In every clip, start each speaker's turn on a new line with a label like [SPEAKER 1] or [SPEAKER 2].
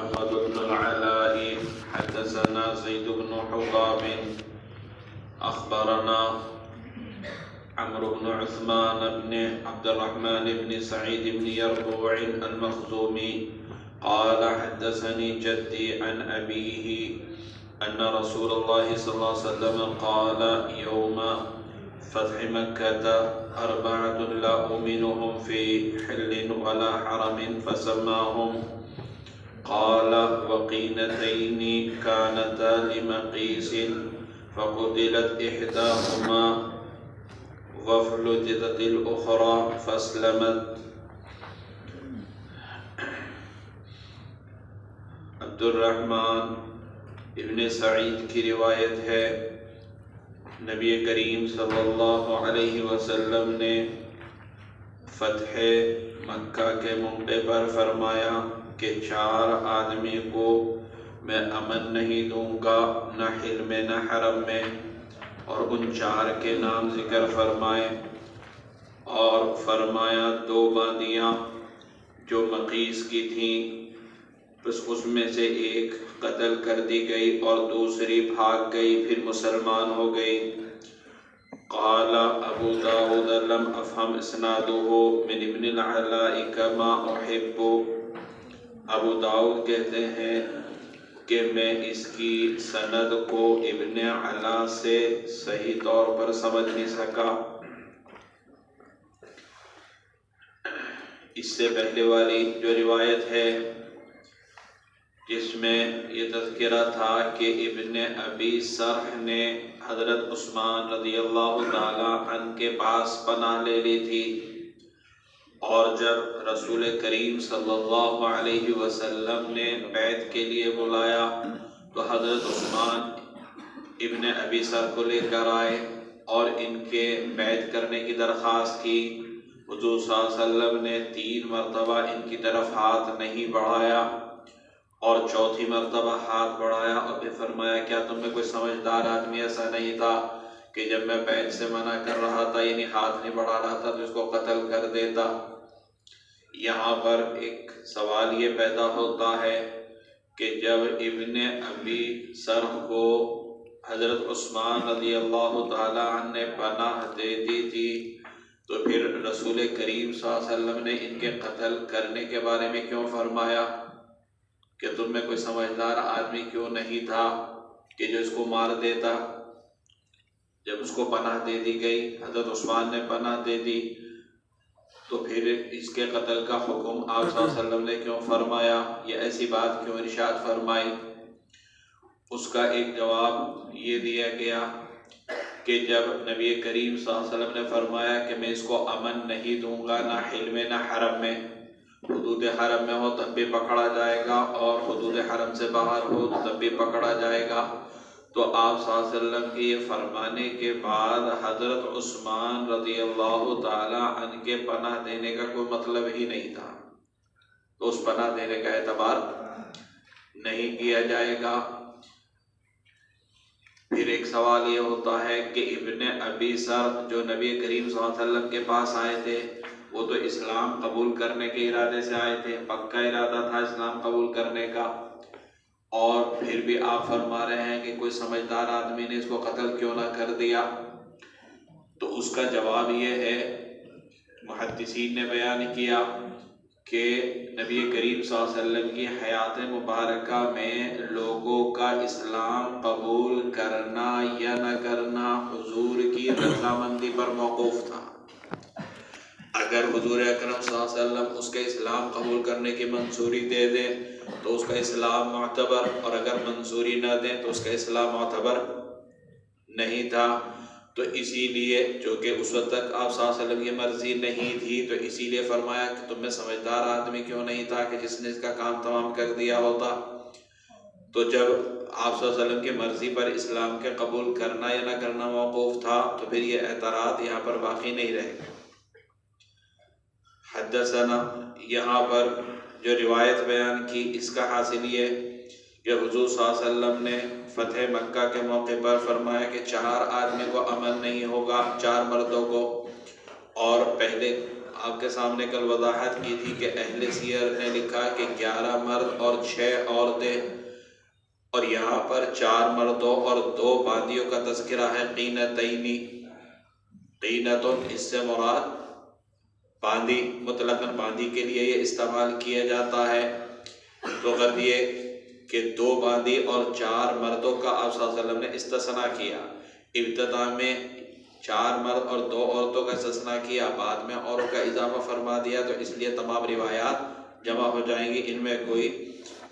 [SPEAKER 1] محمد بن العلاء حدثنا زيد بن حباب أخبرنا عمرو بن عثمان بن عبد الرحمن بن سعيد بن يربوع المخزومي قال حدثني جدي عن أبيه أن رسول الله صلى الله عليه وسلم قال يوم فتح مكة 4 لا أؤمنهم في حل ولا حرم فسماهم قال وقينتين كانتا لمقيس فقتلت إحداهما وفلتت الأخرى فاسلمت. عبد الرحمن ابن سعید کی روایت ہے، نبی کریم صلی اللہ علیہ وسلم نے فتح مکہ کے موقع پر فرمایا کہ 4 آدمی کو میں امن نہیں دوں گا، نہ حل میں نہ حرم میں، اور ان 4 کے نام ذکر فرمائے اور فرمایا 2 باندیاں جو مقیس کی تھیں، بس اس میں سے ایک قتل کر دی گئی اور دوسری بھاگ گئی، پھر مسلمان ہو گئی. قال ابو داود لم افہم اسناده من ابن العلاء كما احب. ابو داؤد کہتے ہیں کہ میں اس کی سند کو ابن علا سے صحیح طور پر سمجھ نہیں سکا. اس سے پہلے والی جو روایت ہے جس میں یہ تذکرہ تھا کہ ابن ابی سرح نے حضرت عثمان رضی اللہ تعالی عنہ کے پاس پناہ لے لی تھی، اور جب رسول کریم صلی اللہ علیہ وسلم نے بیعت کے لیے بلایا تو حضرت عثمان ابن ابی سرح کو لے کر آئے اور ان کے بیعت کرنے کی درخواست کی. حضور صلی اللہ علیہ وسلم نے 3 مرتبہ ان کی طرف ہاتھ نہیں بڑھایا اور 4تھی مرتبہ ہاتھ بڑھایا اور پھر فرمایا کیا تم میں کوئی سمجھدار آدمی ایسا نہیں تھا کہ جب میں بیعت سے منع کر رہا تھا یعنی ہاتھ نہیں بڑھا رہا تھا تو اس کو قتل کر دیتا. یہاں پر ایک سوال یہ پیدا ہوتا ہے کہ جب ابن ابی سرح کو حضرت عثمان رضی اللہ تعالی عنہ نے پناہ دے دی تھی تو پھر رسول کریم صلی اللہ علیہ وسلم نے ان کے قتل کرنے کے بارے میں کیوں فرمایا کہ تم میں کوئی سمجھدار آدمی کیوں نہیں تھا کہ جو اس کو مار دیتا؟ جب اس کو پناہ دے دی گئی، حضرت عثمان نے پناہ دے دی، تو پھر اس کے قتل کا حکم آپ صلی اللہ علیہ وسلم نے کیوں فرمایا؟ یہ ایسی بات کیوں ارشاد فرمائی؟ اس کا ایک جواب یہ دیا گیا کہ جب نبی کریم صلی اللہ علیہ وسلم نے فرمایا کہ میں اس کو امن نہیں دوں گا، نہ حل میں نہ حرم میں، حدود حرم میں ہو تب بھی پکڑا جائے گا اور حدود حرم سے باہر ہو تب بھی پکڑا جائے گا، تو آپ صلی اللہ علیہ وسلم کے یہ فرمانے کے بعد حضرت عثمان رضی اللہ تعالی عنہ کے پناہ دینے کا کوئی مطلب ہی نہیں تھا، تو اس پناہ دینے کا اعتبار نہیں کیا جائے گا. پھر ایک سوال یہ ہوتا ہے کہ ابن ابی سرح جو نبی کریم صلی اللہ علیہ وسلم کے پاس آئے تھے وہ تو اسلام قبول کرنے کے ارادے سے آئے تھے، پکا ارادہ تھا اسلام قبول کرنے کا، اور پھر بھی آپ فرما رہے ہیں کہ کوئی سمجھدار آدمی نے اس کو قتل کیوں نہ کر دیا؟ تو اس کا جواب یہ ہے، محدثین نے بیان کیا کہ نبی کریم صلی اللہ علیہ وسلم کی حیات مبارکہ میں لوگوں کا اسلام قبول کرنا یا نہ کرنا حضور کی رضامندی پر موقوف تھا. اگر حضور اکرم صلی اللہ علیہ وسلم اس کے اسلام قبول کرنے کی منظوری دے دیں تو اس کا اسلام معتبر، اور اگر منظوری نہ دیں تو اس کا اسلام معتبر نہیں تھا. تو اسی لیے جو کہ اس وقت تک آپ صلی اللہ علیہ وسلم کی مرضی نہیں تھی تو اسی لیے فرمایا کہ تم میں سمجھدار آدمی کیوں نہیں تھا کہ جس نے اس کا کام تمام کر دیا ہوتا. تو جب آپ صلی اللہ علیہ وسلم کی مرضی پر اسلام کے قبول کرنا یا نہ کرنا موقوف تھا تو پھر یہ اعتراض یہاں پر باقی نہیں رہے. حدثنا یہاں پر جو روایت بیان کی اس کا حاصل یہ کہ حضور صلی اللہ علیہ وسلم نے فتح مکہ کے موقع پر فرمایا کہ 4 آدمی کو امن نہیں ہوگا، 4 مردوں کو، اور پہلے آپ کے سامنے کل وضاحت کی تھی کہ اہل سیر نے لکھا کہ 11 مرد اور 6 عورتیں، اور یہاں پر 4 مردوں اور 2 باندیوں کا تذکرہ ہے قینتینی۔ قینتن اس سے مراد باندی، مطلقاً باندی کے لیے یہ استعمال کیا جاتا ہے۔ تو غرض یہ کہ 2 باندی اور 4 مردوں کا آپ صلی اللہ علیہ وسلم نے استثناء کیا۔ ابتدا میں 4 مرد اور 2 عورتوں کا استثناء کیا، بعد میں اوروں کا اضافہ فرما دیا، تو اس لیے تمام روایات جمع ہو جائیں گی، ان میں کوئی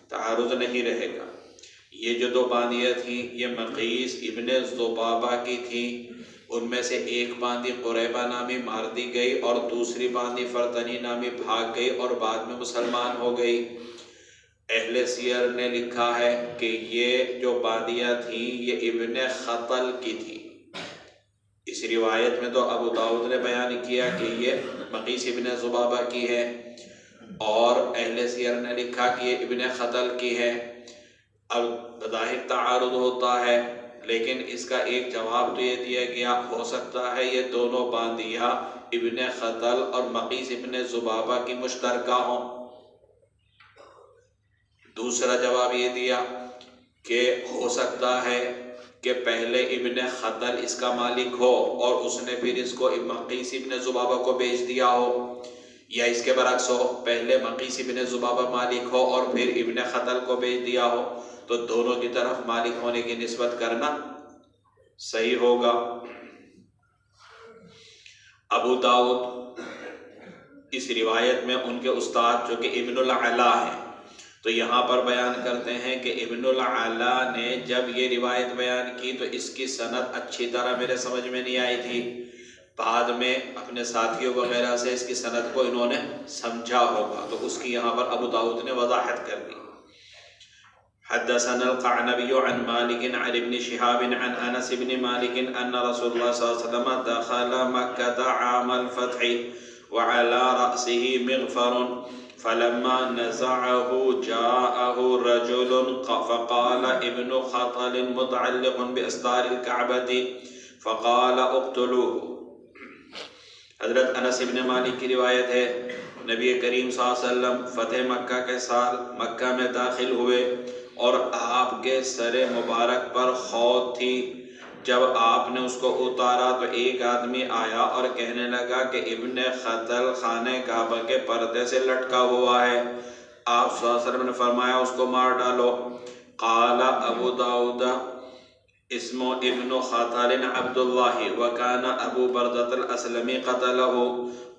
[SPEAKER 1] تعارض نہیں رہے گا۔ یہ جو 2 باندیاں تھیں یہ مقیس ابن ذبابہ کی تھیں، ان میں سے ایک باندی قریبہ نامی مار دی گئی اور دوسری باندی فرتنی نامی بھاگ گئی اور بعد میں مسلمان ہو گئی۔ اہل سیر نے لکھا ہے کہ یہ جو باندیاں تھیں یہ ابن خطل کی تھی۔ اس روایت میں تو ابو داؤد نے بیان کیا کہ یہ مقیس ابن ذبابہ کی ہے، اور اہل سیر نے لکھا کہ یہ ابن خطل کی ہے۔ اب بظاہر تعارض ہوتا ہے، لیکن اس کا ایک جواب تو یہ دیا گیا ہو سکتا ہے یہ دونوں باندیاں ابن خطل اور مقیس ابن ذبابہ کی مشترکہ ہوں۔ دوسرا جواب یہ دیا کہ ہو سکتا ہے کہ پہلے ابن خطل اس کا مالک ہو اور اس نے پھر اس کو مقیس ابن ذبابہ کو بیچ دیا ہو، یا اس کے برعکس ہو، پہلے مقیس ابن ذبابہ مالک ہو اور پھر ابن خطل کو بیچ دیا ہو، تو دونوں کی طرف مالک ہونے کی نسبت کرنا صحیح ہوگا۔ ابو داؤد اس روایت میں ان کے استاد جو کہ ابن العلا ہیں، تو یہاں پر بیان کرتے ہیں کہ ابن العلا نے جب یہ روایت بیان کی تو اس کی سند اچھی طرح میرے سمجھ میں نہیں آئی تھی، بعد میں اپنے ساتھیوں وغیرہ سے اس کی سند کو انہوں نے سمجھا ہوگا، تو اس کی یہاں پر ابو داؤد نے وضاحت کر دی۔ حدثنا القعنبي عن مالك عن ابن شهاب عن انس بن مالك ان رسول الله صلى الله عليه وسلم دخل مكة عام الفتح وعلى رأسه مغفر فلما نزعه جاءه رجل فقال ابن خطل متعلق بأستار الكعبة فقال اقتلوه۔ حضرت انس بن مالک کی روایت ہے، نبی کریم صلی اللہ علیہ وسلم فتح مکہ کے سال مکہ میں داخل ہوئے اور آپ کے سر مبارک پر خود تھی۔ جب آپ نے اس کو اتارا تو ایک آدمی آیا اور کہنے لگا کہ ابن خطل خانہ کعبہ کے پردے سے لٹکا ہوا ہے، آپ صلی اللہ علیہ وسلم نے فرمایا اس کو مار ڈالو۔ قال ابو داؤد اسم ابن خطل عبداللہ وکان ابو بردۃ الاسلمی قتلہ۔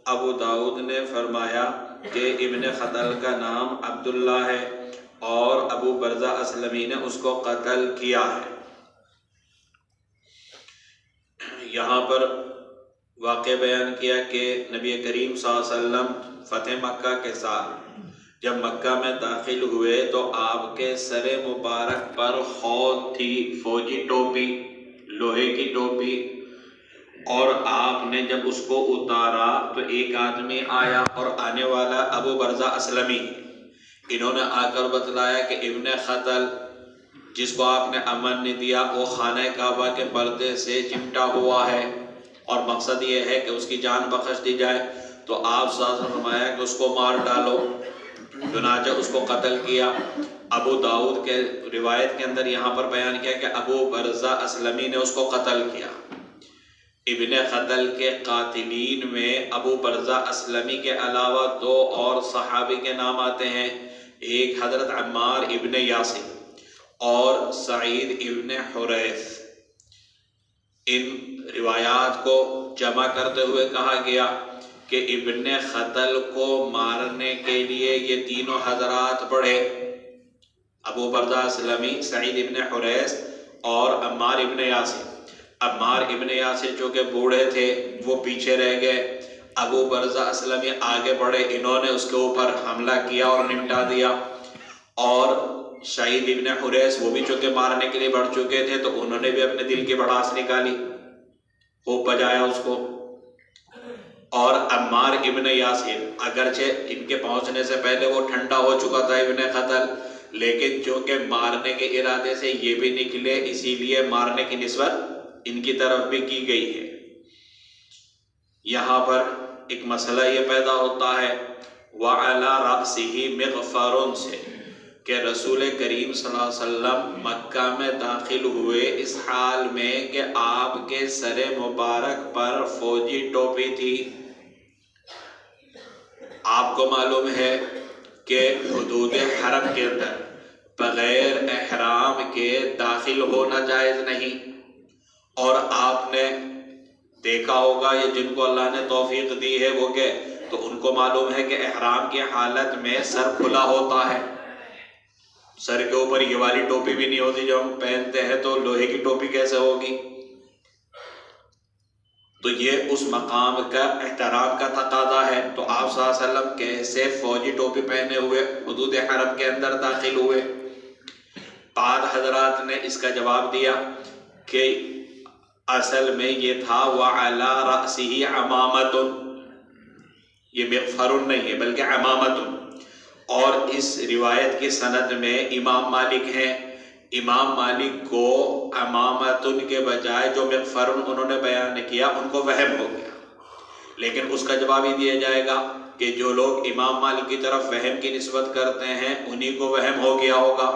[SPEAKER 1] ابو داؤد نے فرمایا کہ ابن خطل کا نام عبداللہ ہے اور ابو برزہ اسلمی نے اس کو قتل کیا ہے۔ یہاں پر واقع بیان کیا کہ نبی کریم صلی اللہ علیہ وسلم فتح مکہ کے سال جب مکہ میں داخل ہوئے تو آپ کے سر مبارک پر خود تھی، فوجی ٹوپی، لوہے کی ٹوپی، اور آپ نے جب اس کو اتارا تو ایک آدمی آیا اور آنے والا ابو برزہ اسلمی، انہوں نے آ کر بتلایا کہ ابن خطل جس کو آپ نے امن نہیں دیا وہ خانہ کعبہ کے پردے سے چمٹا ہوا ہے اور مقصد یہ ہے کہ اس کی جان بخش دی جائے، تو آپ صلی اللہ علیہ وسلم نے فرمایا کہ اس کو مار ڈالو، چنانچہ اس کو قتل کیا۔ ابو داؤد کے روایت کے اندر یہاں پر بیان کیا کہ ابو برزہ اسلمی نے اس کو قتل کیا۔ ابن خطل کے قاتلین میں ابو برزہ اسلمی کے علاوہ 2 اور صحابی کے نام آتے ہیں، ایک حضرت عمار ابن یاسر اور سعید ابن حریث۔ ان روایات کو جمع کرتے ہوئے کہا گیا کہ ابن خطل کو مارنے کے لیے یہ تینوں حضرات بڑھے، ابو برزہ اسلمی، سعید ابن حریث اور عمار ابن یاسر۔ عمار ابن یاسر جو کہ بوڑھے تھے وہ پیچھے رہ گئے، ابو برزہ اسلمی آگے بڑھے، انہوں نے اس کے اوپر حملہ کیا اور نمٹا دیا، اور سعید ابن حریث وہ بھی چونکہ مارنے کے لیے بڑھ چکے تھے تو انہوں نے بھی اپنے دل کی بڑاس نکالی، خوب بجایا اس کو۔ اور عمار ابن یاسر اگرچہ ان کے پہنچنے سے پہلے وہ ٹھنڈا ہو چکا تھا ابن خطل، لیکن چونکہ مارنے کے ارادے سے یہ بھی نکلے اسی لیے مارنے کی نسبت ان کی طرف بھی کی گئی ہے۔ یہاں پر ایک مسئلہ یہ پیدا ہوتا ہے وَعَلَى رَأْسِهِ مِغْفَرٌ سے کہ رسول کریم صلی اللہ علیہ وسلم مکہ میں داخل ہوئے اس حال میں کہ آپ کے سر مبارک پر فوجی ٹوپی تھی۔ آپ کو معلوم ہے کہ حدود حرم کے اندر بغیر احرام کے داخل ہونا جائز نہیں، اور آپ نے دیکھا ہوگا یہ جن کو اللہ نے توفیق دی ہے وہ کہ تو ان کو معلوم ہے کہ احرام کی حالت میں سر کھلا ہوتا ہے، سر کے اوپر یہ والی ٹوپی بھی نہیں ہوتی جو ہم پہنتے ہیں، تو لوہے کی ٹوپی کیسے ہوگی؟ تو یہ اس مقام کا احترام کا تقاضا ہے۔ تو آپ صلی اللہ علیہ وسلم کیسے فوجی ٹوپی پہنے ہوئے حدود حرم کے اندر داخل ہوئے؟ بعض حضرات نے اس کا جواب دیا کہ اصل میں یہ تھا وَعَلَى رَأْسِهِ عَمَامَةٌ، یہ مغفر نہیں ہے بلکہ عمامۃ، اور اس روایت کی سند میں امام مالک ہیں۔ امام مالک کو امامتن کے بجائے جو مغفر انہوں نے بیان کیا ان کو وہم ہو گیا، لیکن اس کا جواب ہی دیا جائے گا کہ جو لوگ امام مالک کی طرف وہم کی نسبت کرتے ہیں انہی کو وہم ہو گیا ہوگا،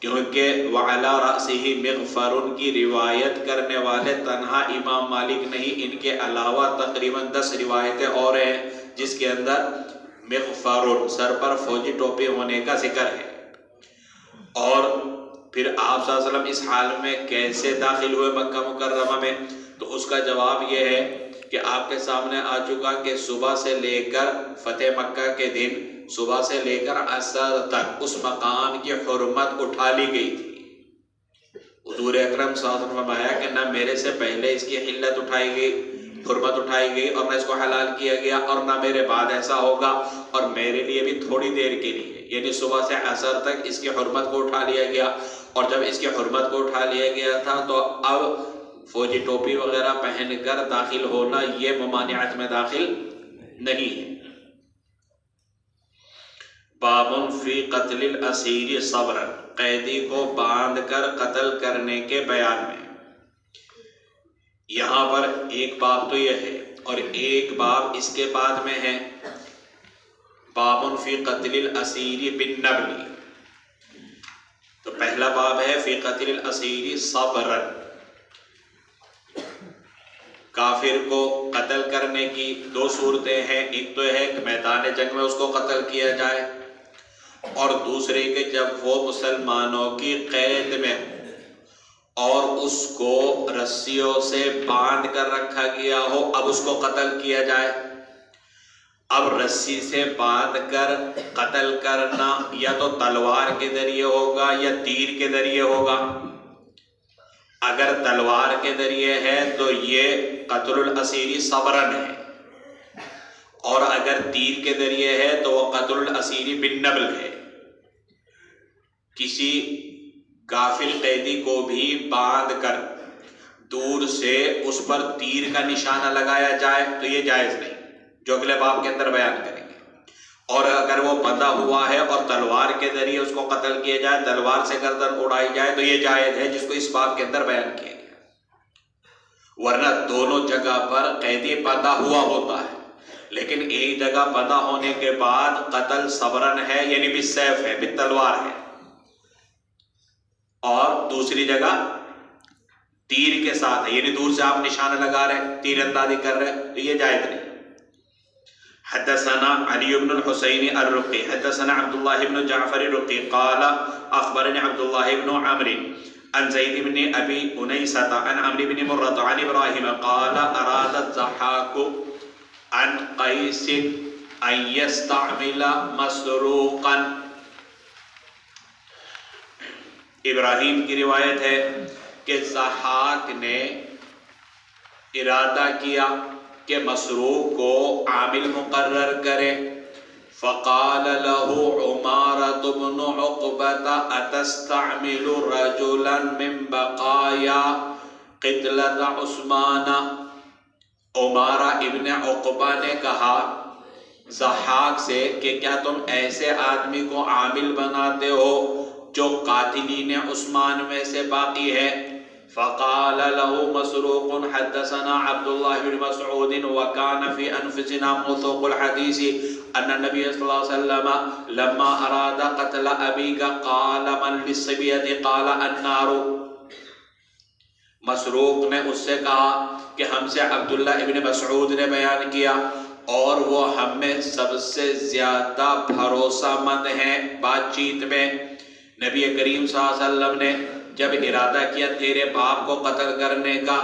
[SPEAKER 1] کیونکہ وَعَلَى رَأْسِهِ مِغْفَرٌ کی روایت کرنے والے تنہا امام مالک نہیں، ان کے علاوہ تقریباً 10 روایتیں اور ہیں جس کے اندر مغفر سر پر فوجی ٹوپی ہونے کا ذکر ہے۔ اور پھر آپ صلی اللہ علیہ وسلم اس حال میں کیسے داخل ہوئے مکہ مکرمہ میں؟ تو اس کا جواب یہ ہے کہ آپ کے سامنے آ چکا کہ صبح سے لے کر فتح مکہ کے دن صبح سے لے کر عصر تک اس مقام کی حرمت اٹھا لی گئی تھی۔ حضور اکرم صلی اللہ علیہ وسلم نے فرمایا کہ نہ میرے سے پہلے اس کی حلت اٹھائی گئی، حرمت اٹھائی گئی، اور نہ اس کو حلال کیا گیا، اور نہ میرے بعد ایسا ہوگا، اور میرے لیے بھی تھوڑی دیر کے لیے یعنی صبح سے عصر تک اس کی حرمت کو اٹھا لیا گیا، اور جب اس کی حرمت کو اٹھا لیا گیا تھا تو اب فوجی ٹوپی وغیرہ پہن کر داخل ہونا یہ ممانعت میں داخل نہیں ہے۔ باب فی قتل الاسیر صبرا، قیدی کو باندھ کر قتل کرنے کے بیان میں۔ یہاں پر ایک باب تو یہ ہے اور ایک باب اس کے بعد میں ہے، باب فی قتل الاسیر بالنبل۔ تو پہلا باب ہے فی قتل الاسیر صبرا، کافر کو قتل کرنے کی 2 صورتیں ہیں، ایک تو ہے کہ میدان جنگ میں اس کو قتل کیا جائے، اور دوسرے کہ جب وہ مسلمانوں کی قید میں اور اس کو رسیوں سے باندھ کر رکھا گیا ہو، اب اس کو قتل کیا جائے۔ اب رسی سے باندھ کر قتل کرنا یا تو تلوار کے ذریعے ہوگا یا تیر کے ذریعے ہوگا۔ اگر تلوار کے ذریعے ہے تو یہ قتل الاسیر صبرن ہے، اور اگر تیر کے ذریعے ہے تو وہ قتل الاسیر بالنبل ہے۔ کسی غافل قیدی کو بھی باندھ کر دور سے اس پر تیر کا نشانہ لگایا جائے تو یہ جائز نہیں، جو اگلے باب کے اندر بیان کریں گے۔ اور اگر وہ بندھا ہوا ہے اور تلوار کے ذریعے اس کو قتل کیا جائے، تلوار سے گردن اڑائی جائے تو یہ جائز ہے، جس کو اس باب کے اندر بیان کیا گیا۔ ورنہ دونوں جگہ پر قیدی بندھا ہوا ہوتا ہے، لیکن ایک جگہ بندھا ہونے کے بعد قتل صبرن ہے یعنی بالسیف ہے، بالتلوار ہے، اور دوسری جگہ تیر کے ساتھ ہے یعنی دور سے آپ نشانہ لگا رہے، تیر اندازی کر رہے، تو یہ جائز نہیں۔ حدثنا علی بن الحسین الرقی حدثنا عبداللہ بن جعفر الرقی قال اخبرني عبداللہ بن عمرو عن زید بن ابی انیسۃ عن عمرو بن مرۃ عن ابراہیم قال اراد الضحاک عن قیس ان یستعمل مسروقا۔ ابراہیم کی روایت ہے کہ ضحاک نے ارادہ کیا کہ مسروق کو عامل مقرر کرے، فقال له عمارة بن عقبة أتستعمل رجلا من بقايا قتلة عثمان۔ عمارہ ابن عقبہ نے کہا ضحاک سے کہ کیا تم ایسے آدمی کو عامل بناتے ہو جو قاتلین عثمان میں سے باقی ہے؟ فقال له مسروق حدثنا عبد الله بن مسعود وكان في أنفسنا موثوق الحديث أن النبي صلى الله عليه وسلم لما أراد قتل أبيك قال من للصبية قال النار. مسروق نے اس سے کہا کہ ہم سے عبداللہ ابن مسعود نے بیان کیا اور وہ ہم میں سب سے زیادہ بھروسہ مند ہیں بات چیت میں. نبی کریم صلی اللہ علیہ وسلم نے جب ارادہ کیا تیرے باپ کو قتل کرنے کا،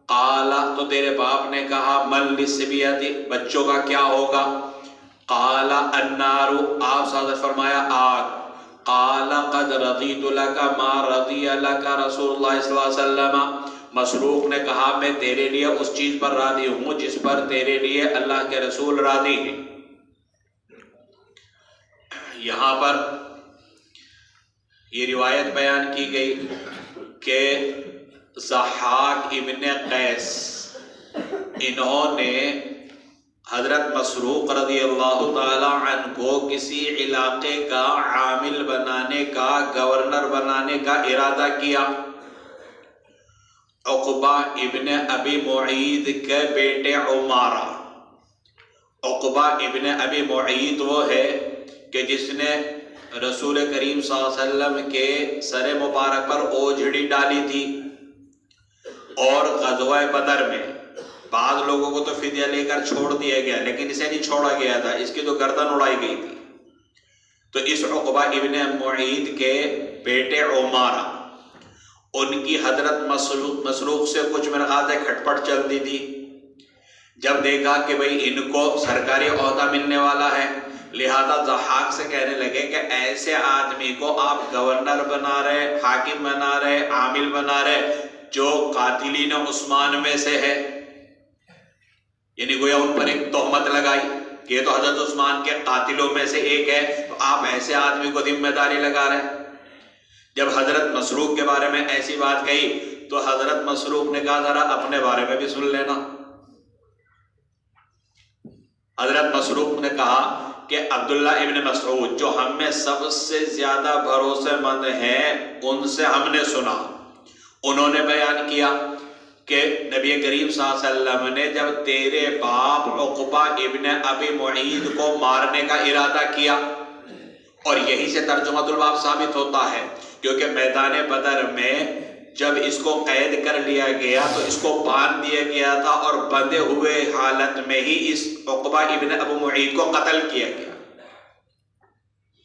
[SPEAKER 1] قالا تو تیرے باپ نے کہا من للصبیۃ بچوں کا کیا ہوگا، قالا النار آپ صلی اللہ علیہ وسلم فرمایا آگ، قالا قد رضیت لک ما رضی لک رسول اللہ صلی اللہ علیہ وسلم. مسروق نے کہا میں تیرے لیے اس چیز پر راضی ہوں جس پر تیرے لیے اللہ کے رسول راضی ہیں. یہاں پر یہ روایت بیان کی گئی کہ ضحاک ابن قیس انہوں نے حضرت مسروق رضی اللہ تعالی عنہ کو کسی علاقے کا عامل بنانے کا، گورنر بنانے کا ارادہ کیا. عقبہ ابن ابی معید کے بیٹے عمارہ. عقبہ ابن ابی معید وہ ہے کہ جس نے رسول کریم صلی اللہ علیہ وسلم کے سر مبارک پر اوجھڑی ڈالی تھی، اور غزوہ بدر میں بعض لوگوں کو تو فدیہ لے کر چھوڑ دیا گیا لیکن اسے نہیں چھوڑا گیا تھا، اس کی تو گردن اڑائی گئی تھی. تو اس عقبہ ابن معید کے بیٹے عمارہ، ان کی حضرت مسروق سے کچھ مرغات کھٹپٹ چلتی تھی. جب دیکھا کہ بھئی ان کو سرکاری عہدہ ملنے والا ہے، لہذا ضحاک سے کہنے لگے کہ ایسے آدمی کو آپ گورنر بنا رہے، حاکم بنا رہے، عامل بنا رہے جو قاتلین عثمان میں سے ہے. یعنی گویا ان پر ایک تہمت لگائی کہ یہ تو حضرت عثمان کے قاتلوں میں سے ایک ہے، تو آپ ایسے آدمی کو ذمہ داری لگا رہے ہیں. جب حضرت مسروق کے بارے میں ایسی بات کہی تو حضرت مسروق نے کہا ذرا اپنے بارے میں بھی سن لینا. حضرت مسروق نے کہا کہ عبداللہ ابن مسعود جو ہم میں سب سے زیادہ بھروسے مند ہیں ان سے ہم نے سنا، انہوں نے بیان کیا کہ نبی کریم صلی اللہ علیہ وسلم نے جب تیرے باپ عقبہ ابن ابی معید کو مارنے کا ارادہ کیا، اور یہی سے ترجمۃ الباب ثابت ہوتا ہے کیونکہ میدان بدر میں جب اس کو قید کر لیا گیا تو اس کو باندھ دیا گیا تھا اور بندھے ہوئے حالت میں ہی اس عقبہ ابن ابو معید کو قتل کیا گیا.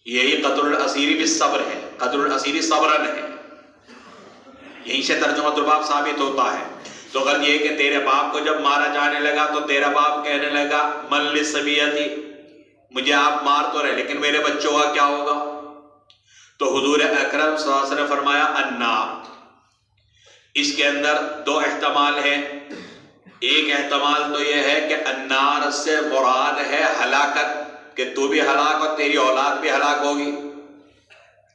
[SPEAKER 1] یہی قتل الاسیر بالصبر ہے، قتل الاسیر صبرن ہے، یہیں سے ترجمۃ الباب ثابت ہوتا ہے. تو غرض یہ کہ تیرے باپ کو جب مارا جانے لگا تو تیرا باپ کہنے لگا من للصبیۃ، مجھے آپ مار تو رہے لیکن میرے بچوں کا کیا ہوگا. تو حضور اکرم صلی اللہ علیہ وسلم نے فرمایا النار. اس کے اندر دو احتمال ہیں. ایک احتمال تو یہ ہے کہ النار سے مراد ہے ہلاکت، کہ تو بھی ہلاک اور تیری اولاد بھی ہلاک ہوگی،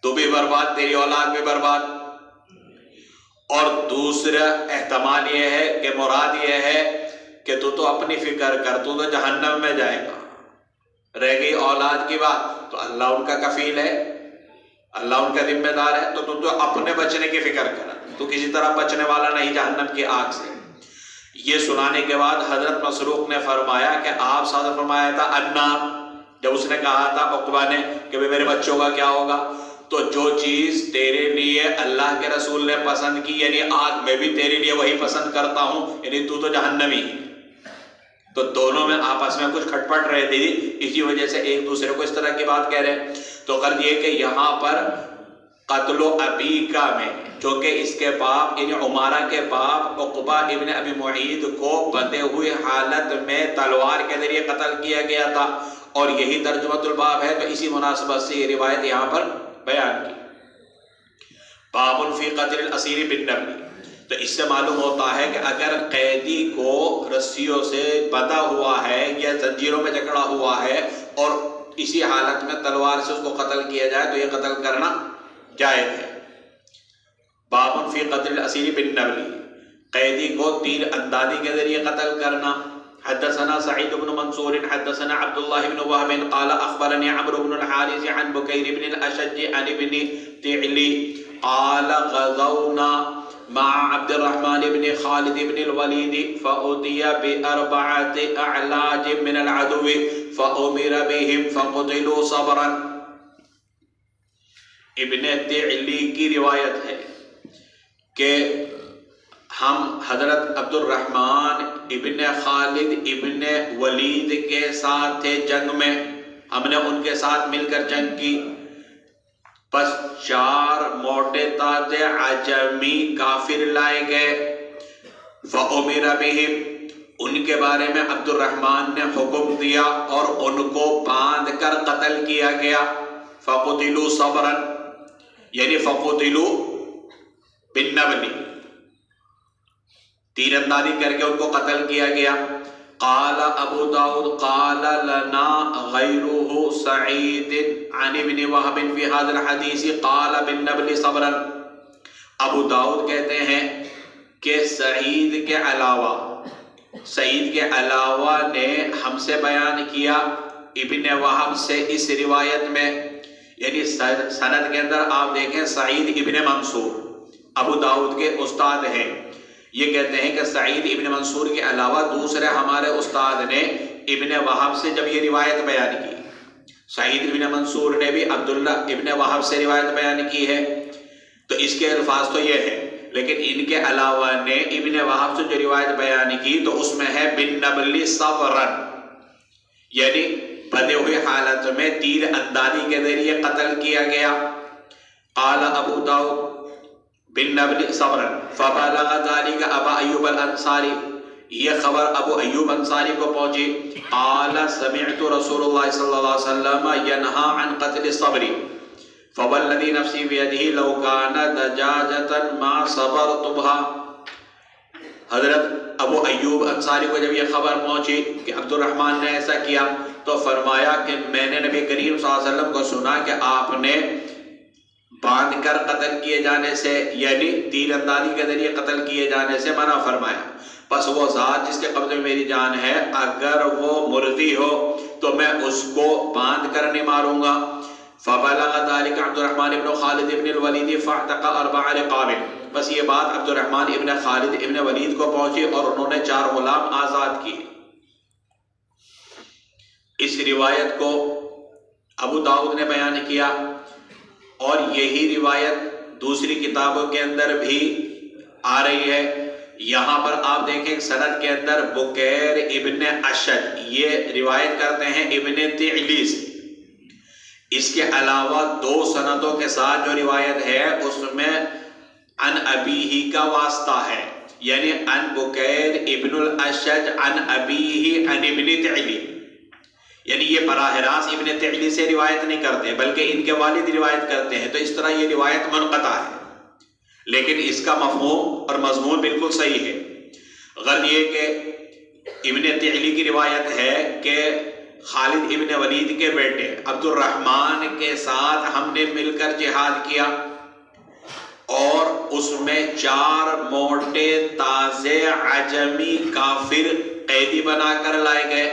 [SPEAKER 1] تو بھی برباد تیری اولاد بھی برباد. اور دوسرا احتمال یہ ہے کہ مراد یہ ہے کہ تو اپنی فکر کر، تو جہنم میں جائے گا. رہ گئی اولاد کی بات تو اللہ ان کا کفیل ہے، اللہ ان کا ذمہ دار ہے. تو اپنے بچنے کی فکر کر، تو کسی طرح بچنے والا نہیں جہنم کی آگ سے. یہ سنانے کے بعد حضرت مسروق نے فرمایا کہ آپ صلی اللہ علیہ وسلم فرمایا تھا النار. جب اس نے کہا تھا عقبہ نے کہ میرے بچوں کا کیا ہوگا، تو جو چیز تیرے لیے اللہ کے رسول نے پسند کی یعنی آگ، میں بھی تیرے لیے وہی پسند کرتا ہوں، یعنی تو جہنمی. تو دونوں میں آپس میں کچھ کھٹپٹ رہے تھے، اسی وجہ سے ایک دوسرے کو اس طرح کی بات کہہ رہے. تو غرض یہ کہ یہاں پر قتل ابیکا میں چونکہ اس کے باپ یعنی عمارہ کے باپ عقبہ ابن ابی معید کو بندھے ہوئے حالت میں تلوار کے ذریعے قتل کیا گیا تھا، اور یہی ترجمۃ الباب ہے، تو اسی مناسبت سے یہ روایت یہاں پر بیان کی. باب فی قتل الاسیر بالنبل. تو اس سے معلوم ہوتا ہے کہ اگر قیدی کو رسیوں سے بندھا ہوا ہے یا زنجیروں میں جکڑا ہوا ہے اور اسی حالت میں تلوار سے اس کو قتل کیا جائے تو یہ قتل کرنا جائز ہے. باب فی قتل الاسیر بالنبل، قیدی کو تیر اندازی کے ذریعے قتل کرنا. حدثنا سعید بن منصور حدثنا عبد الله بن وهب قال اخبرني عمرو بن الحارث عن بكير بن الاشج عن ابن تعلي قال غزونا مع عبد الرحمن بن خالد بن الولید فأتي بأربعة أعلاج من العدو فأمر بهم فقتلوا صبرا. ابن تعلی کی روایت ہے کہ ہم حضرت عبد الرحمن ابن خالد ابن ولید کے ساتھ تھے جنگ میں، ہم نے ان کے ساتھ مل کر جنگ کی، بس 4 موٹے تازے عجمی کافر لائے گئے. فَأُمِرَ بِهِمْ، ان کے بارے میں عبد الرحمن نے حکم دیا اور ان کو باندھ کر قتل کیا گیا. فَقُتِلُوا صَبْرًا، یعنی فَقُتِلُوا بِالنَّبْلِ، تیر اندازی کر کے ان کو قتل کیا گیا. قال ابو داود قال لنا غیرہ سعید عن ابن وہب فی هذا الحدیث قال بالنبل صبرا. ابو داود کہتے ہیں کہ سعید کے علاوہ نے ہم سے بیان کیا ابن وہب سے اس روایت میں، یعنی سند کے اندر آپ دیکھیں سعید ابن منصور ابو داود کے استاد ہیں. یہ کہتے ہیں کہ سعید ابن منصور کے علاوہ دوسرے ہمارے استاد نے ابن وہب سے جب یہ روایت بیان کی، سعید ابن منصور نے بھی عبداللہ ابن وہب سے روایت بیان کی ہے، تو اس کے الفاظ تو یہ ہے، لیکن ان کے علاوہ نے ابن وہب سے جو روایت بیان کی تو اس میں ہے بالنبل صبرا، یعنی بدے ہوئے حالت میں تیر اندازی کے ذریعے قتل کیا گیا. قال ابو داؤد بالنبل صبرا فبلغ ذلك ابا ایوب الانصاری، یہ خبر ابو ایوب انصاری کو پہنچی. قال سمعت رسول اللہ صلی اللہ علیہ وسلم ينهى عن قتل الصبر فوالذي نفسي بيده لو كان دجاجة ما صبرتها. حضرت ابو ایوب انصاری کو جب یہ خبر پہنچی کہ عبد الرحمن نے ایسا کیا تو فرمایا کہ میں نے نبی کریم صلی اللہ علیہ وسلم کو سنا کہ آپ نے باندھ کر قتل کیے جانے سے، یعنی تیر اندازی کے ذریعے قتل کیے جانے سے منع فرمایا. بس وہ ذات جس کے قبضے میں میری جان ہے، اگر وہ مرغی ہو تو میں اس کو باندھ کر نہیں ماروں گا. فبلغ ذلك عبد الرحمن ابن خالد ابن الولید فاعتق 4 رقاب، بس یہ بات عبد الرحمن ابن خالد ابن ولید کو پہنچی اور انہوں نے 4 غلام آزاد کیے. اس روایت کو ابو داؤد نے بیان کیا اور یہی روایت دوسری کتابوں کے اندر بھی آ رہی ہے. یہاں پر آپ دیکھیں سند کے اندر بکیر ابن اشج یہ روایت کرتے ہیں ابن تعلی سے. اس کے علاوہ 2 سندوں کے ساتھ جو روایت ہے اس میں عن ابیہ کا واسطہ ہے، یعنی عن بکیر ابن الاشج عن ابیہ عن ابن تعلی، یعنی یہ براہ راست ابن تعلی سے روایت نہیں کرتے بلکہ ان کے والد روایت کرتے ہیں، تو اس طرح یہ روایت منقطع ہے، لیکن اس کا مفہوم اور مضمون بالکل صحیح ہے. غرض یہ کہ ابن تعلی کی روایت ہے کہ خالد ابن ولید کے بیٹے عبد الرحمن کے ساتھ ہم نے مل کر جہاد کیا اور اس میں 4 موٹے تازے عجمی کافر قیدی بنا کر لائے گئے.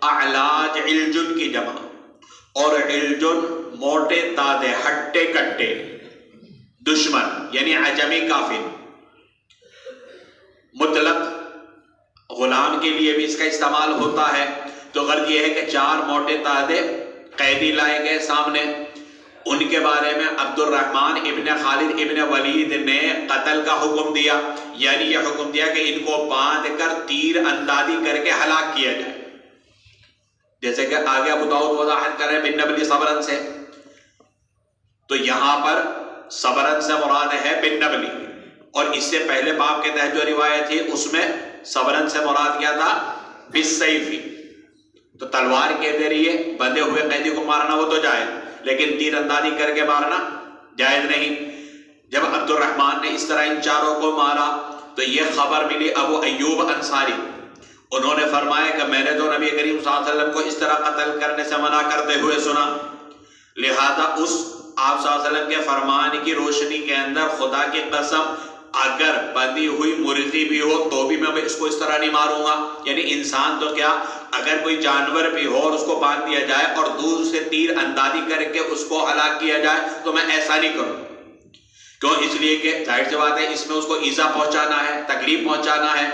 [SPEAKER 1] اعلاج علجن کی جمع، اور علجن موٹے تازے ہٹے کٹے دشمن، یعنی عجمی کافر. مطلق غلام کے لیے بھی اس کا استعمال ہوتا ہے. تو غرض یہ ہے کہ 4 موٹے تازے قیدی لائے گئے سامنے. ان کے بارے میں عبد الرحمن ابن خالد ابن ولید نے قتل کا حکم دیا، یعنی یہ حکم دیا کہ ان کو باندھ کر تیر اندازی کر کے ہلاک کیا جائے، جیسے کہ آگے ابو داؤد وضاحت کر رہے ہیں بالنبل صبرن سے. تو یہاں پر صبرن سے مراد ہے بالنبل، اور اس سے پہلے باب کے تحت جو روایت تھی اس میں صبرن سے مراد کیا تھا بالسیف. تو تلوار کے ذریعے بندھے ہوئے قیدی کو مارنا وہ تو جائز، لیکن تیر اندازی کر کے مارنا جائز نہیں. جب عبد الرحمن نے اس طرح ان 4 کو مارا تو یہ خبر ملی ابو ایوب انصاری، انہوں نے فرمایا کہ میں نے تو نبی کریم صلی اللہ علیہ وسلم کو اس طرح قتل کرنے سے منع کرتے ہوئے سنا، لہذا اس آپ صلی اللہ علیہ وسلم کے فرمان کی روشنی کے اندر خدا کی قسم اگر بندھی ہوئی مرغی بھی ہو تو بھی میں اس کو اس طرح نہیں ماروں گا. یعنی انسان تو کیا، اگر کوئی جانور بھی ہو اور اس کو باندھ دیا جائے اور دور سے تیر اندازی کر کے اس کو ہلاک کیا جائے تو میں ایسا نہیں کروں.
[SPEAKER 2] کیوں؟ اس لیے کہ ظاہر سی بات ہے اس میں اس کو ایذا پہنچانا ہے، تکلیف پہنچانا ہے.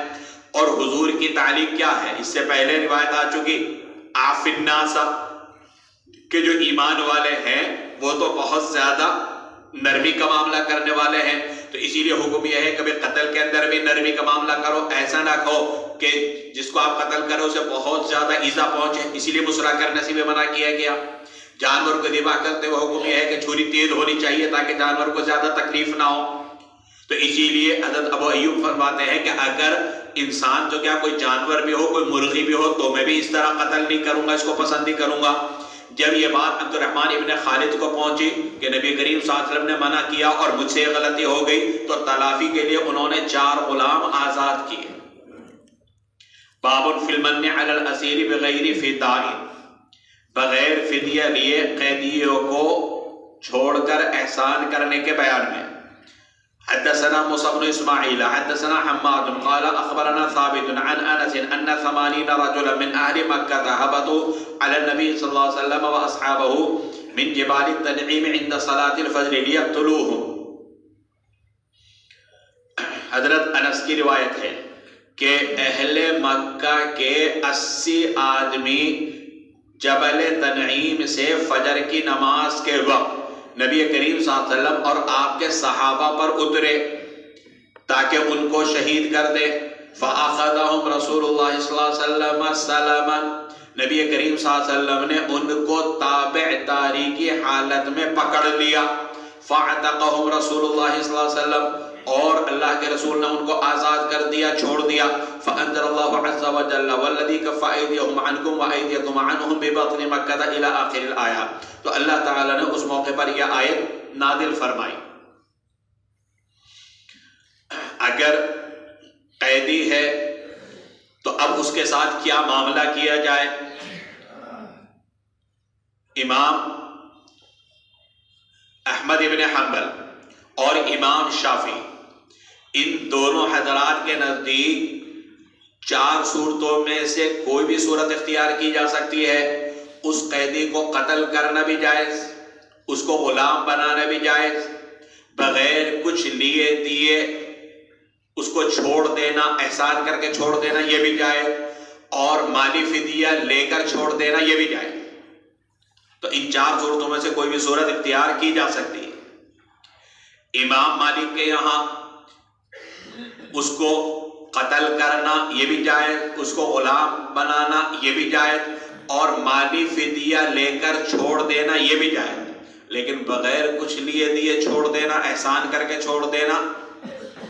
[SPEAKER 2] اور حضور کی تعلیم کیا ہے؟ اس سے پہلے روایت آ چکی عاف الناس، کہ جو ایمان والے ہیں وہ تو بہت زیادہ نرمی کا معاملہ کرنے والے ہیں. تو اسی لیے حکم یہ ہے کہ قتل کے اندر بھی نرمی کا معاملہ کرو. ایسا نہ کہو کہ جس کو آپ قتل کرو اسے بہت زیادہ ایذا پہنچے. اسی لیے مسرع کرنے سے بھی منع کیا گیا. جانور کو ذبح کرتے ہوئے حکم یہ ہے کہ چھری تیز ہونی چاہیے تاکہ جانور کو زیادہ تکلیف نہ ہو. تو اسی لیے حضرت ابو ایوب فرماتے ہیں کہ اگر انسان جو کیا کوئی جانور بھی ہو، کوئی مرغی بھی ہو، تو میں بھی اس طرح قتل نہیں کروں گا، اس کو پسند نہیں کروں گا. جب یہ بات عبد الرحمن ابن خالد کو پہنچی کہ نبی کریم صلی اللہ علیہ وسلم نے منع کیا اور مجھ سے غلطی ہو گئی، تو تلافی کے لیے انہوں نے 4 غلام آزاد کیے. باب فی المن علی الاسیر بغیر فداء، بغیر فدیہ لیے قیدیوں کو چھوڑ کر احسان کرنے کے بیان میں. حدثنا موسى بن اسماعيل حدثنا حماد قال اخبرنا ثابت عن انس ان 80 رجلا من اهل مكة هبطوا على النبي صلى الله عليه وسلم واصحابه من جبال التنعيم عند صلاة الفجر ليقتلوهم. حضرت انس کی روایت ہے کہ اہل مکہ کے 80 آدمی جبل تنعیم سے فجر کی نماز کے وقت نبی کریم صلی اللہ علیہ وسلم اور آپ کے صحابہ پر اترے تاکہ ان کو شہید کر دے. فَأَخَذَهُمْ رَسُولُ اللَّهِ صلی اللہ علیہ وسلم سَلَمًا، نبی کریم صلی اللہ علیہ وسلم نے ان کو تابع داری کی حالت میں پکڑ لیا. فَعَتَقَهُمْ رَسُولُ اللَّهِ صلی اللہ علیہ وسلم، اور اللہ کے رسول نے ان کو آزاد کر دیا، چھوڑ دیا. فَأَنزَلَ اللَّهُ عَزَّ وَجَلَّ وَالَّذِي كَفَّ أَيْدِيَهُمْ عَنْكُمْ وَأَيْدِيَكُمْ عَنْهُمْ بِبَطْنِ مَكَّةَ إِلَى آخِرِ الْآيَةِ. تو اللہ تعالیٰ نے اس موقع پر یہ آیت نازل فرمائی. اگر قیدی ہے تو اب اس کے ساتھ کیا معاملہ کیا جائے؟ امام احمد ابن حنبل اور امام شافعی، ان دونوں حضرات کے نزدیک 4 صورتوں میں سے کوئی بھی صورت اختیار کی جا سکتی ہے. اس قیدی کو قتل کرنا بھی جائز، اس کو غلام بنانا بھی جائز، بغیر کچھ لیے دیے اس کو چھوڑ دینا، احسان کر کے چھوڑ دینا یہ بھی جائز، اور مالی فدیہ لے کر چھوڑ دینا یہ بھی جائز. تو ان 4 صورتوں میں سے کوئی بھی صورت اختیار کی جا سکتی ہے. امام مالک کے یہاں اس کو قتل کرنا یہ بھی جائز، اس کو غلام بنانا یہ بھی جائز، اور مالی فدیہ لے کر چھوڑ دینا یہ بھی جائز. لیکن بغیر کچھ لیے دیے چھوڑ دینا، احسان کر کے چھوڑ دینا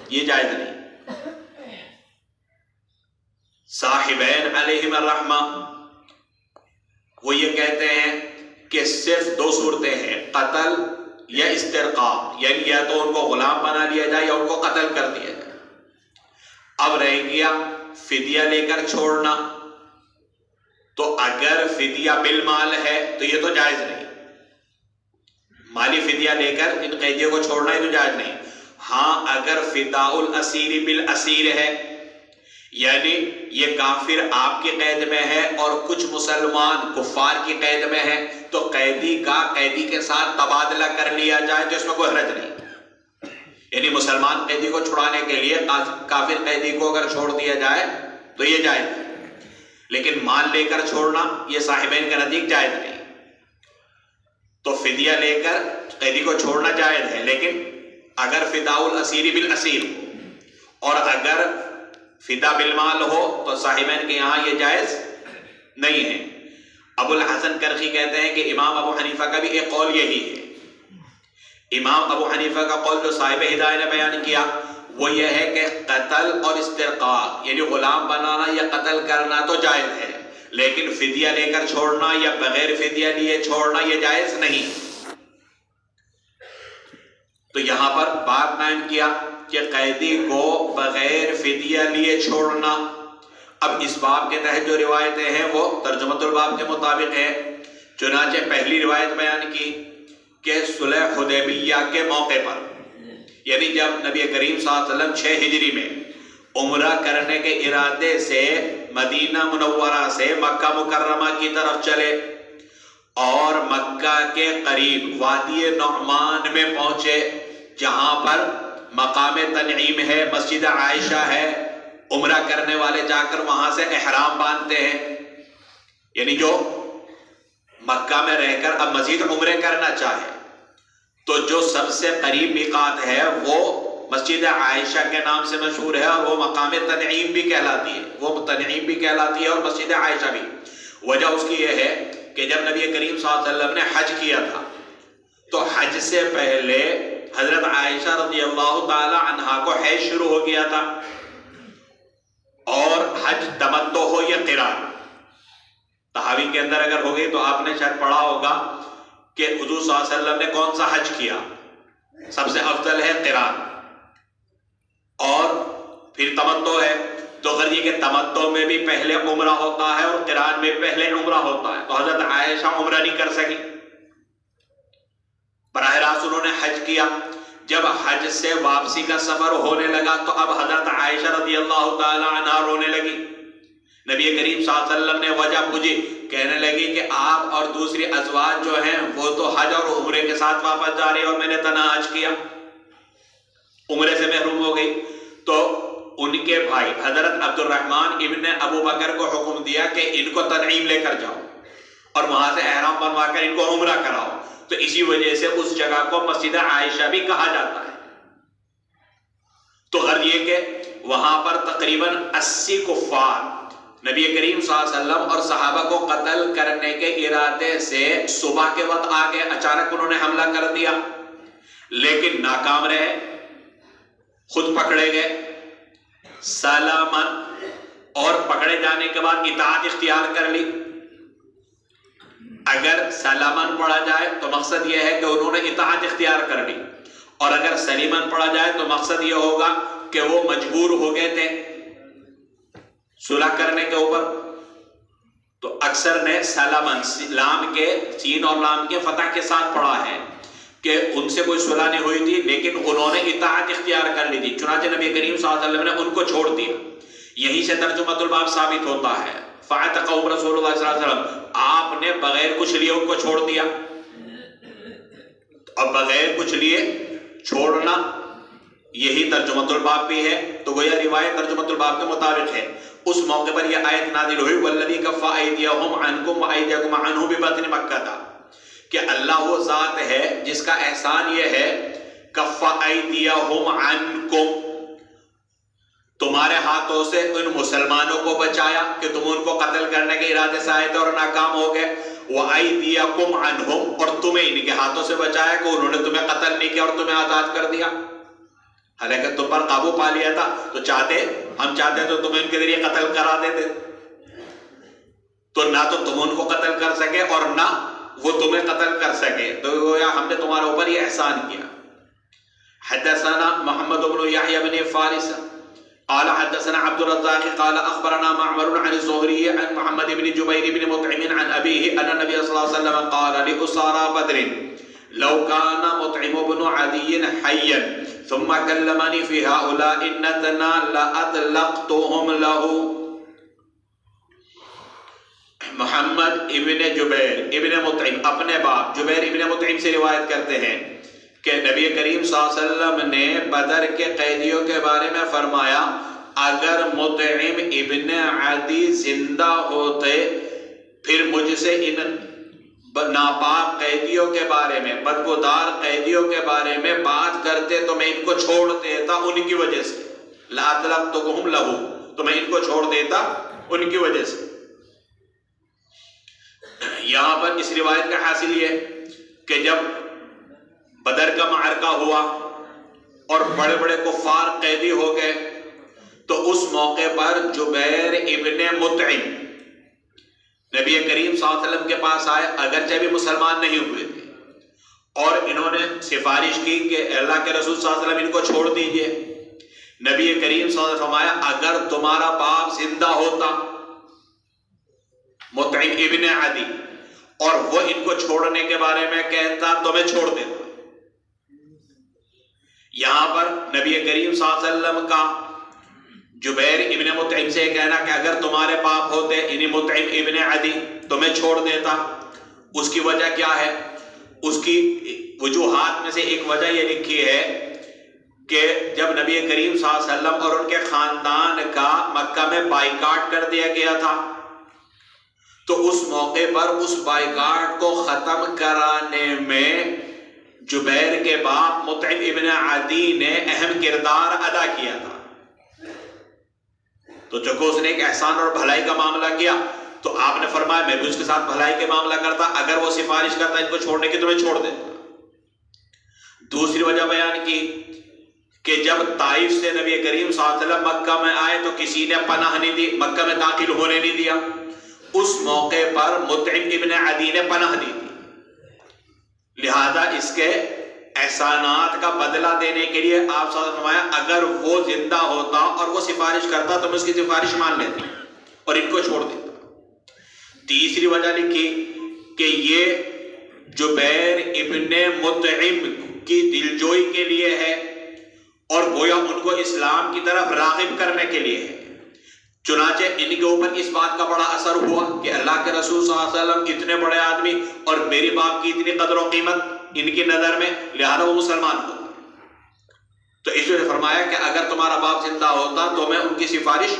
[SPEAKER 2] یہ جائز نہیں. صاحبین علیہم الرحمہ وہ یہ کہتے ہیں کہ صرف 2 صورتیں ہیں، قتل یا استرقاء، یعنی یا تو ان کو غلام بنا لیا جائے یا ان کو قتل کر دیا جائے. اب رہ گیا فدیہ لے کر چھوڑنا. تو اگر فدیہ بالمال ہے تو یہ تو جائز نہیں، مالی فدیہ لے کر ان قیدیوں کو چھوڑنا یہ تو جائز نہیں. ہاں اگر فداء الاسیر بالاسیر ہے، یعنی یہ کافر آپ کی قید میں ہے اور کچھ مسلمان کفار کی قید میں ہے، تو قیدی کا قیدی کے ساتھ تبادلہ کر لیا جائے تو اس میں کوئی حرج نہیں. یعنی مسلمان قیدی کو چھڑانے کے لیے کافر قیدی کو اگر چھوڑ دیا جائے تو یہ جائز ہے، لیکن مال لے کر چھوڑنا یہ صاحبین کے نزدیک جائز نہیں. تو فدیہ لے کر قیدی کو چھوڑنا جائز ہے، لیکن اگر فداء الاسیر بالاسیر اور اگر فدا بالمال ہو تو صاحبین کے یہاں یہ جائز نہیں ہے. ابو الحسن کرخی کہتے ہیں کہ امام ابو حنیفہ کا بھی ایک قول یہی ہے. امام ابو حنیفہ کا قول جو صاحب ہدایہ نے بیان کیا وہ یہ ہے کہ قتل اور استرقاء یعنی غلام بنانا یا قتل کرنا تو جائز ہے، لیکن فدیہ لے کر چھوڑنا یا بغیر فدیہ لیے چھوڑنا یہ جائز نہیں. تو یہاں پر بات قائم کیا کہ قیدی کو بغیر فدیہ لیے چھوڑنا. اب اس باب کے تحت جو روایتیں ہیں وہ ترجمۃ الباب کے مطابق ہے. چنانچہ پہلی روایت بیان کی کہ صلح حدیبیہ کے موقع پر، یعنی جب نبی کریم صلی اللہ علیہ وسلم 6 ہجری میں عمرہ کرنے کے ارادے سے مدینہ منورہ سے مکہ مکرمہ کی طرف چلے اور مکہ کے قریب وادی نعمان میں پہنچے جہاں پر مقام تنعیم ہے، مسجد عائشہ ہے، عمرہ کرنے والے جا کر وہاں سے احرام باندھتے ہیں. یعنی جو مکہ میں رہ کر اب مزید عمرے کرنا چاہے تو جو سب سے قریب میقات ہے وہ مسجد عائشہ کے نام سے مشہور ہے، اور وہ مقام تنعیم بھی کہلاتی ہے، وہ تنعیم بھی کہلاتی ہے اور مسجد عائشہ بھی. وجہ اس کی یہ ہے کہ جب نبی کریم صلی اللہ علیہ وسلم نے حج کیا تھا تو حج سے پہلے حضرت عائشہ رضی اللہ تعالی عنہا کو حیض شروع ہو گیا تھا. اور حج تمتع ہو یا قران، تحاوی کے اندر اگر ہو گئی تو آپ نے شاید پڑھا ہوگا کہ حضور صلی اللہ علیہ وسلم نے کون سا حج کیا، سب سے افضل ہے قران، اور پھر تمتع ہے. تو اگر یہ کہ تمتع میں بھی پہلے عمرہ ہوتا ہے اور قران میں پہلے عمرہ ہوتا ہے، تو حضرت عائشہ عمرہ نہیں کر سکی، براہ راست انہوں نے حج کیا. جب حج سے واپسی کا سفر ہونے لگا تو اب حضرت عائشہ رضی اللہ تعالی عنہا رونے لگی. نبی کریم صلی اللہ علیہ وسلم نے وجہ پوچھی، کہنے لگی کہ آپ اور دوسری ازواج جو ہیں وہ تو حج اور عمرے کے ساتھ واپس جا رہی اور میں نے تنہا حج کیا، عمرے سے محروم ہو گئی. تو ان کے بھائی حضرت عبد الرحمن ابن ابو بکر کو حکم دیا کہ ان کو تنعیم لے کر جاؤ اور وہاں سے احرام بنوا کر ان کو عمرہ کراؤ. تو اسی وجہ سے اس جگہ کو مسجد عائشہ بھی کہا جاتا ہے. تو غرض یہ کہ وہاں پر تقریباً 80 کفار نبی کریم صلی اللہ علیہ وسلم اور صحابہ کو قتل کرنے کے ارادے سے صبح کے وقت آ گئے. اچانک انہوں نے حملہ کر دیا لیکن ناکام رہے، خود پکڑے گئے سلامن، اور پکڑے جانے کے بعد اطاعت اختیار کر لی. اگر سلامن پڑھا جائے تو مقصد یہ ہے کہ انہوں نے اطاعت اختیار کر لی، اور اگر سلیمن پڑھا جائے تو مقصد یہ ہوگا کہ وہ مجبور ہو گئے تھے صلح کرنے کے اوپر. تو اکثر نے سلامن لام کے سین اور لام کے فتح کے ساتھ پڑھا ہے کہ ان سے کوئی صلح نہیں ہوئی تھی لیکن انہوں نے اطاعت اختیار کر لی تھی، چنانچہ نبی کریم صلی اللہ علیہ وسلم نے ان کو چھوڑ دیا. یہیں سے ترجمۃ الباب ثابت ہوتا ہے، فَعَتَقَهُمْ رسول اللہ صلی اللہ علیہ وسلم، آپ نے بغیر کچھ لیے ان کو چھوڑ دیا. اب بغیر کچھ لیے چھوڑنا یہی ترجمۃ الباب بھی ہے، تو وہ یہ روایت ترجمۃ الباب کے مطابق ہے. اس موقع پر یہ آیت نازل ہوئی وَالَّذِي كَفَّ أَيْدِيَهُمْ عَنْكُمْ وَأَيْدِيَكُمْ عَنْهُ بِبَطْنِ مَكَّةَ، کہ اللہ وہ ذات ہے جس کا احسان یہ ہے کَفَّ أَيْدِيَهُمْ عَنْكُمْ، تمہارے ہاتھوں سے ان مسلمانوں کو بچایا کہ تم ان کو قتل کرنے کے ارادے سے آئے تھے اور ناکام ہو گئے. وَأَيْدِيَكُمْ عَنْهُمْ، اور تمہیں ان کے ہاتھوں سے بچایا کہ انہوں نے تمہیں قتل نہیں کیا اور تمہیں آزاد کر دیا. حالانکہ تم پر قابو پا لیا تھا تو ہم چاہتے تو تمہیں ان کے ذریعے قتل کرا دیتے، تو نہ تو تم ان کو قتل کر سکے اور نہ وہ تمہیں قتل کر سکے، تو ہم نے تمہارے اوپر یہ احسان کیا. حدثنا محمد بن یحیی بن فارس قال حدثنا عبد الرزاق قال اخبرنا معمر عن الزهري عن محمد بن جبير بن مطعم عن ابيه ان النبي صلى الله عليه وسلم قال لأسارى بدر لو كان مطعم بن عدي حيا ثم كلمني في هؤلاء النتنا لأطلقتهم له. محمد ابن جبیر ابن مطعم اپنے باپ جبیر ابن مطعم سے روایت کرتے ہیں کہ نبی کریم صلی اللہ علیہ وسلم نے بدر کے قیدیوں کے بارے میں فرمایا اگر مطعم ابن عدی زندہ ہوتے پھر مجھ سے ان ناپاک قیدیوں کے بارے میں، بدبودار قیدیوں کے بارے میں بات کرتے تو میں ان کو چھوڑ دیتا ان کی وجہ سے. لَأَطْلَقْتُهُمْ لَهُ، تو میں ان کو چھوڑ دیتا ان کی وجہ سے. یہاں پر اس روایت کا حاصل یہ کہ جب بدر کا معرکہ ہوا اور بڑے بڑے کفار قیدی ہو گئے تو اس موقع پر جبیر ابن مطعم نبی کریم صلی اللہ علیہ وسلم کے پاس آئے، اگرچہ بھی مسلمان نہیں ہوئے تھے، اور انہوں نے سفارش کی کہ اللہ کے رسول صلی اللہ علیہ وسلم ان کو چھوڑ دیجئے. نبی کریم صلی اللہ علیہ وسلم فرمایا اگر تمہارا باپ زندہ ہوتا مطعم ابن عدی اور وہ ان کو چھوڑنے کے بارے میں کہتا تو میں چھوڑ دیتا. یہاں پر نبی کریم صلی اللہ علیہ وسلم کا جبیر ابن مطعم سے کہنا کہ اگر تمہارے باپ ہوتے یعنی مطعم ابن عدی تو میں چھوڑ دیتا. اس کی وجہ کیا ہے؟ اس کی وجوہات میں سے ایک وجہ یہ لکھی ہے کہ جب نبی کریم صلی اللہ علیہ وسلم اور ان کے خاندان کا مکہ میں بائیکاٹ کر دیا گیا تھا، تو اس موقع پر اس بائیکاٹ کو ختم کرانے میں جبیر کے باپ مطعم ابن عدی نے اہم کردار ادا کیا تھا۔ تو چونکہ اس نے ایک احسان اور بھلائی کا معاملہ کیا تو آپ نے فرمایا میں بھی اس کے ساتھ بھلائی کے معاملہ کرتا، اگر وہ سفارش کرتا ان کو چھوڑنے کی تو میں چھوڑ دیتا۔ دوسری وجہ بیان کی کہ جب طائف سے نبی کریم صلی اللہ علیہ وسلم مکہ میں آئے تو کسی نے پناہ نہیں دی، مکہ میں داخل ہونے نہیں دیا، اس موقع پر مطعم ابن عدی نے پناہ دی تھی، لہذا اس کے احسانات کا بدلہ دینے کے لیے آپ صلی اللہ علیہ وسلم نے فرمایا اگر وہ زندہ ہوتا اور وہ سفارش کرتا تو میں اس کی سفارش مان لیتی اور ان کو چھوڑ دیتا۔ تیسری وجہ لکھی کہ یہ جبیر ابن مطعم کی دلجوئی کے لیے ہے اور گویا ان کو اسلام کی طرف راغب کرنے کے لیے ہے۔ چنانچہ ان کے اوپر اس بات کا بڑا اثر ہوا کہ اللہ کے رسول صلی اللہ علیہ وسلم اتنے بڑے آدمی اور میری باپ کی اتنی قدر و قیمت ان کی نظر میں، لہذا وہ مسلمان ہو۔ تو اس نے فرمایا کہ اگر تمہارا باپ زندہ ہوتا تو میں ان کی سفارش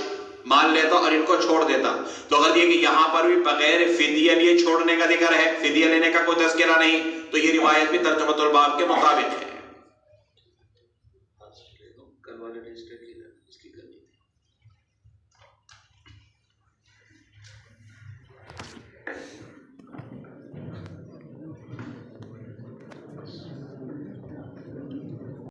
[SPEAKER 2] مان لیتا اور ان کو چھوڑ دیتا۔ تو غلط یہ کہ یہاں پر بھی بغیر فدیہ لیے چھوڑنے کا ذکر ہے، فدیہ لینے کا کوئی تذکرہ نہیں، تو یہ روایت بھی ترجمۃ الباب کے مطابق ہے۔